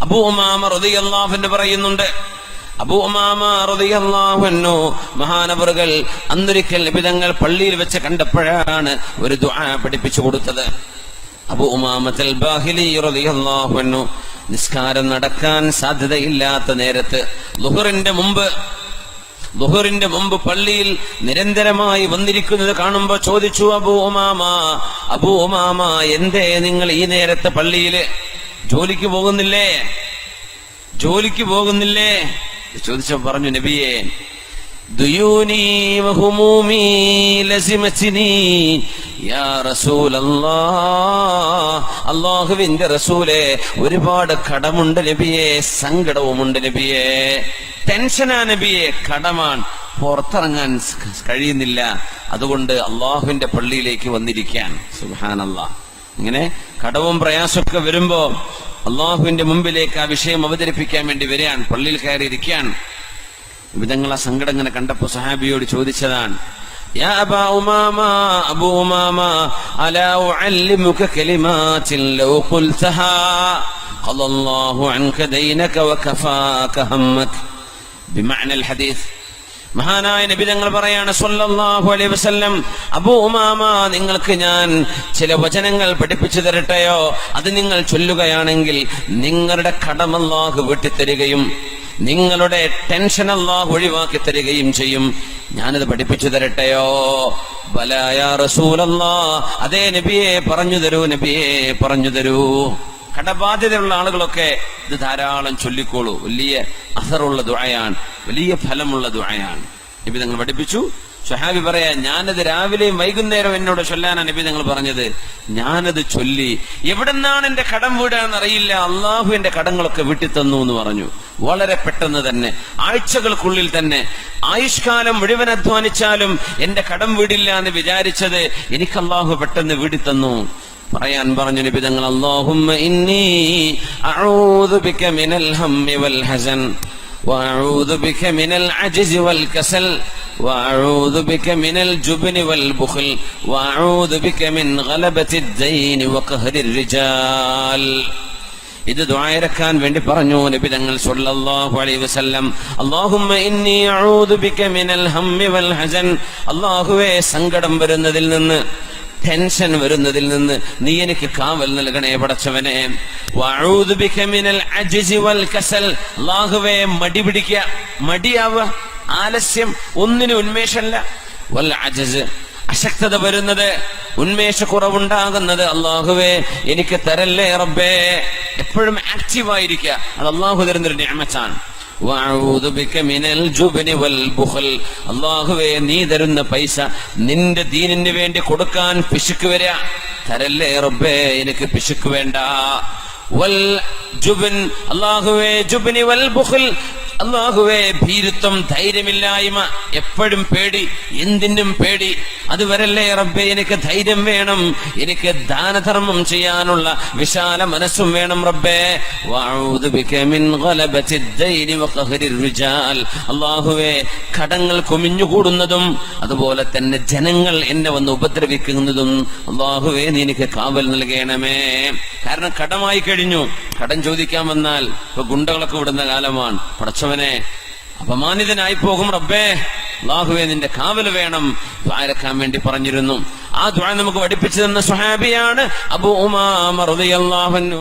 അബൂ ഉമാമ റളിയല്ലാഹു അൻഹു പറയുന്നുണ്ട്, അബൂ ഉമാമ റളിയല്ലാഹു അൻഹു മഹാനവറുകൾ അന്നൊരിക്കൽ നബി തങ്ങൾ പള്ളിയിൽ വെച്ച് കണ്ടപ്പോഴാണ് ഒരു ദുആ പഠിപ്പിച്ചു കൊടുത്തത്. അബൂ ഉമാമത്തുൽ ബാഹിലി റളിയല്ലാഹു അൻഹു നിസ്കാരം നടക്കാൻ സാധ്യതയില്ലാത്ത നേരത്ത് ളുഹറിന്റെ മുമ്പ് പള്ളിയിൽ നിരന്തരമായി വന്നിരിക്കുന്നത് കാണുമ്പോ ചോദിച്ചു, അബൂ ഉമാമ എന്തേ നിങ്ങൾ ഈ നേരത്തെ പള്ളിയില് ജോലിക്ക് പോകുന്നില്ലേ ചോദിച്ചപ്പോ പറഞ്ഞു, നബിയേ ദുയൂനി വഹുമൂമി ലസിമത്നി യാ റസൂലല്ലാഹ്, അല്ലാഹുവിന്റെ റസൂലേ ഒരുപാട് കടമുണ്ട് നബിയേ, സങ്കടവുമുണ്ട് നബിയേ, ടെൻഷനാ നബിയേ, കടമാണ്, പുറത്തിറങ്ങാൻ കഴിയുന്നില്ല, അതുകൊണ്ട് അള്ളാഹുവിന്റെ പള്ളിയിലേക്ക് വന്നിരിക്കാൻ. സുബ്ഹാനല്ലാഹ്. ഇങ്ങനെ കടവും പ്രയാസമൊക്കെ വരുമ്പോ അള്ളാഹുവിന്റെ മുമ്പിലേക്ക് ആ വിഷയം അവതരിപ്പിക്കാൻ വേണ്ടി വരികയാണ്, പള്ളിയിൽ കയറിയിരിക്കാൻ. വിധങ്ങൾ ആ സങ്കടം ഇങ്ങനെ കണ്ടപ്പോ സഹാബിയോട് ചോദിച്ചതാണ്, യാ അബൂ ഉമാമ അലാ ഉഅല്ലിമുക കലിമാതിൻ ലൗ ഖുൽതഹാ ഖളല്ലാഹു അൻക ദൈനക വകഫാക ഹമ്മക ബിമഅനൽ ഹദീസ്. മഹാനായ നബി തങ്ങൾ പറയാണ് സ്വല്ലല്ലാഹു അലൈഹി വസല്ലം, അബൂ ഉമാമ നിങ്ങൾക്ക് ഞാൻ ചില വചനങ്ങൾ പഠിപ്പിച്ചു തരട്ടെയോ? അത് നിങ്ങൾ ചൊല്ലുകയാണെങ്കിൽ നിങ്ങളുടെ കടം അല്ലാഹു വീട്ടിത്തരികയും നിങ്ങളുടെ ടെൻഷൻ അല്ലാഹു ഒഴിവാക്കി തരികയും ചെയ്യും. ഞാനത് പഠിപ്പിച്ചു തരട്ടെയോ? ബലാ യാ റസൂലല്ലാഹ്, അതേ നബിയെ പറഞ്ഞു തരൂ. കടബാധ്യതയുള്ള ആളുകളൊക്കെ ഇത് ധാരാളം ചൊല്ലിക്കോളൂ. വലിയ അസറുള്ള ദുആയാണ്, വലിയ ഫലമുള്ള ദുആയാണ്. നബി തങ്ങൾ പഠിപ്പിച്ചു. സ്വഹാബി പറയാ, ഞാനത് രാവിലെയും വൈകുന്നേരം എന്നോട് ചൊല്ലാനാണ് നബി തങ്ങൾ പറഞ്ഞത്. ഞാനത് ചൊല്ലി, എവിടെന്നാണ് എന്റെ കടം വീടാന്ന് അറിയില്ല, അള്ളാഹു എന്റെ കടങ്ങളൊക്കെ വീട്ടിത്തന്നു എന്ന് പറഞ്ഞു. വളരെ പെട്ടെന്ന് തന്നെ, ആഴ്ചകൾക്കുള്ളിൽ തന്നെ, ആയുഷ്കാലം മുഴുവൻ അധ്വാനിച്ചാലും എന്റെ കടം വീടില്ല എന്ന് വിചാരിച്ചത് എനിക്ക് അള്ളാഹു പെട്ടെന്ന് വീടിത്തന്നു. പറയാൻ പറഞ്ഞു നബി തങ്ങൾ, അല്ലാഹുമ്മ ഇന്നി അഊദു ബിക മിനൽ ഹമ്മി വൽ ഹസൻ വഅഊദു ബിക മിനൽ അജ്സി വൽ കസൽ വഅഊദു ബിക മിനൽ ജുബ്നി വൽ ബുഖൽ വഅഊദു ബിക മിൻ ഗലബത്തിദ് ദൈനി വഖഹ്രിർ റിജാൽ. ഇത് ദുആയിരക്കാൻ വേണ്ടി പറഞ്ഞു നബി തങ്ങൾ സ്വല്ലല്ലാഹു അലൈഹി വസല്ലം. അല്ലാഹുമ്മ ഇന്നി അഊദു ബിക മിനൽ ഹമ്മി വൽ ഹസൻ, അല്ലാഹുവേ സങ്കടം വരുന്നതിൽ നിന്ന്, ടെൻഷൻ വരുന്നതിൽ നിന്ന് നീ എനിക്ക് കാവൽ നൽകണേ പടച്ചവനെ. വഅഊദു ബിക മിനൽ അജ്സി വൽ കസൽ, അല്ലാഹുവേ മടിയാവുക, ആലസ്യം, ഒന്നിനും ഉന്മേഷമല്ല. വൽ അജ്സ്, അശക്തത വരുന്നത്, ഉന്മേഷക്കുറവുണ്ടാകുന്നത് അല്ലാഹുവേ എനിക്ക് തരല്ലേ റബ്ബേ. എപ്പോഴും ആക്റ്റീവായിരിക്കുക, അത് അല്ലാഹു തരുന്നൊരു നിഅമത്താണ്. വഅഊദു ബിക മിനൽ ജുബ്നി വൽ ബുഖൽ, അല്ലാഹുവേ നീ തരുന്ന പൈസ നിന്റെ ദീനിന് വേണ്ടി കൊടുക്കാൻ പിശുക്ക് വരിക, തരല്ലേ റബ്ബേ എനിക്ക് പിശുക്ക് വേണ്ട. വൽ ജുബ്ൻ, അല്ലാഹുവേ ജുബ്നി വൽ ബുഖൽ, അല്ലാഹുവേ ഭീരുത്വം, ധൈര്യമില്ലായ്മ, എപ്പോഴും പേടി, എന്തിനും പേടി, അത് വരല്ലേ റബ്ബേ എനിക്ക് ധൈര്യം വേണം, എനിക്ക് ദാനധർമ്മം ചെയ്യാനുള്ള വിശാല മനസ്സും വേണം റബ്ബേ. വഅഊദു ബിക മിൻ ഗലബത്തിദ് ദൈനി വഖഹ്രിർ റിജാൽ, അല്ലാഹുവേ കടങ്ങൾ കുമിഞ്ഞുകൂടുന്നതും അതുപോലെ തന്നെ ജനങ്ങൾ എന്നെ വന്ന് ഉപദ്രവിക്കുന്നതും അല്ലാഹുവേ നീ എനിക്ക് കാവൽ നൽകണമേ. കാരണം കടമായി കഴിഞ്ഞു, കടം ചോദിക്കാൻ വന്നാൽ ഇപ്പൊ ഗുണ്ടകളൊക്കെ വിടുന്ന കാലമാണ്. പടച്ചവനെ അപമാനിതനായി പോകും റബ്ബേ, അല്ലാഹുവേ നിന്റെ കാവൽ വേണം. ദുആയിരക്കാൻ വേണ്ടി പറഞ്ഞിരുന്നു. ആ ദുആ നമുക്ക് പഠിപ്പിച്ചു തന്ന സ്വഹാബിയാണ് അബൂ ഉമാമ റളിയല്ലാഹു അൻഹു.